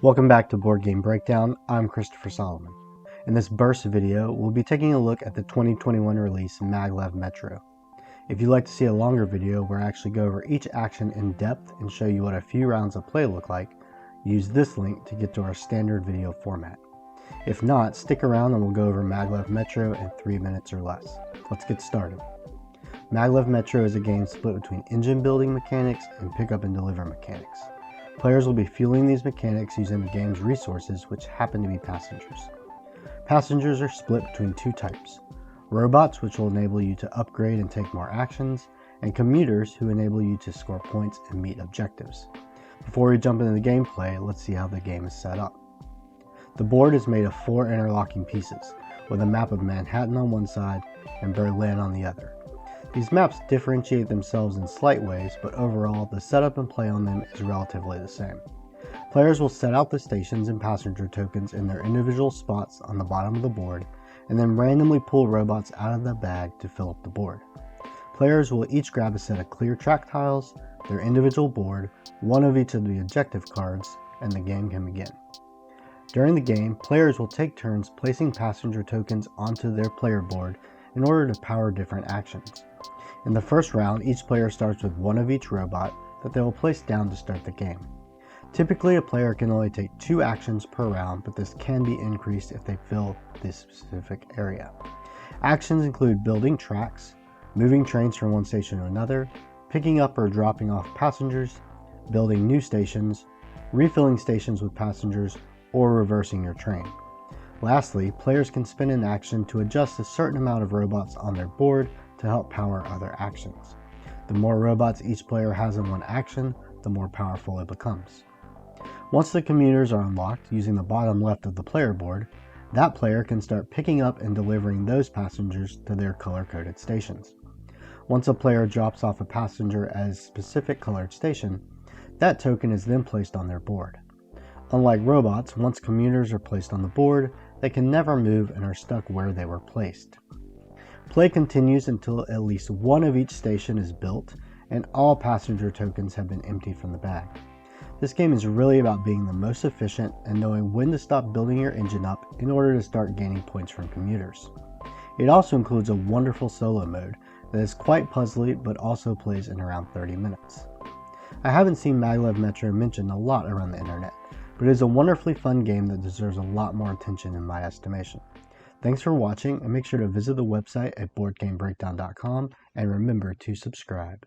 Welcome back to Board Game Breakdown. I'm Christopher Solomon. In this burst video, we'll be taking a look at the 2021 release Maglev Metro. If you'd like to see a longer video where I actually go over each action in depth and show you what a few rounds of play look like, use this link to get to our standard video format. If not, stick around and we'll go over Maglev Metro in 3 minutes or less. Let's get started. Maglev Metro is a game split between engine building mechanics and pick up and deliver mechanics. Players will be fueling these mechanics using the game's resources, which happen to be passengers. Passengers are split between two types: robots, which will enable you to upgrade and take more actions, and commuters, who enable you to score points and meet objectives. Before we jump into the gameplay, let's see how the game is set up. The board is made of 4 interlocking pieces, with a map of Manhattan on one side and Berlin on the other. These maps differentiate themselves in slight ways, but overall, the setup and play on them is relatively the same. Players will set out the stations and passenger tokens in their individual spots on the bottom of the board, and then randomly pull robots out of the bag to fill up the board. Players will each grab a set of clear track tiles, their individual board, one of each of the objective cards, and the game can begin. During the game, players will take turns placing passenger tokens onto their player board in order to power different actions. In the first round, each player starts with one of each robot that they will place down to start the game. Typically, a player can only take 2 actions per round, but this can be increased if they fill this specific area. Actions include building tracks, moving trains from one station to another, picking up or dropping off passengers, building new stations, refilling stations with passengers, or reversing your train. Lastly, players can spend an action to adjust a certain amount of robots on their board to help power other actions. The more robots each player has in one action, the more powerful it becomes. Once the commuters are unlocked using the bottom left of the player board, that player can start picking up and delivering those passengers to their color-coded stations. Once a player drops off a passenger at a specific colored station, that token is then placed on their board. Unlike robots, once commuters are placed on the board, they can never move and are stuck where they were placed. Play continues until at least one of each station is built and all passenger tokens have been emptied from the bag. This game is really about being the most efficient and knowing when to stop building your engine up in order to start gaining points from commuters. It also includes a wonderful solo mode that is quite puzzly but also plays in around 30 minutes. I haven't seen Maglev Metro mentioned a lot around the internet, but it is a wonderfully fun game that deserves a lot more attention in my estimation. Thanks for watching, and make sure to visit the website at boardgamebreakdown.com and remember to subscribe.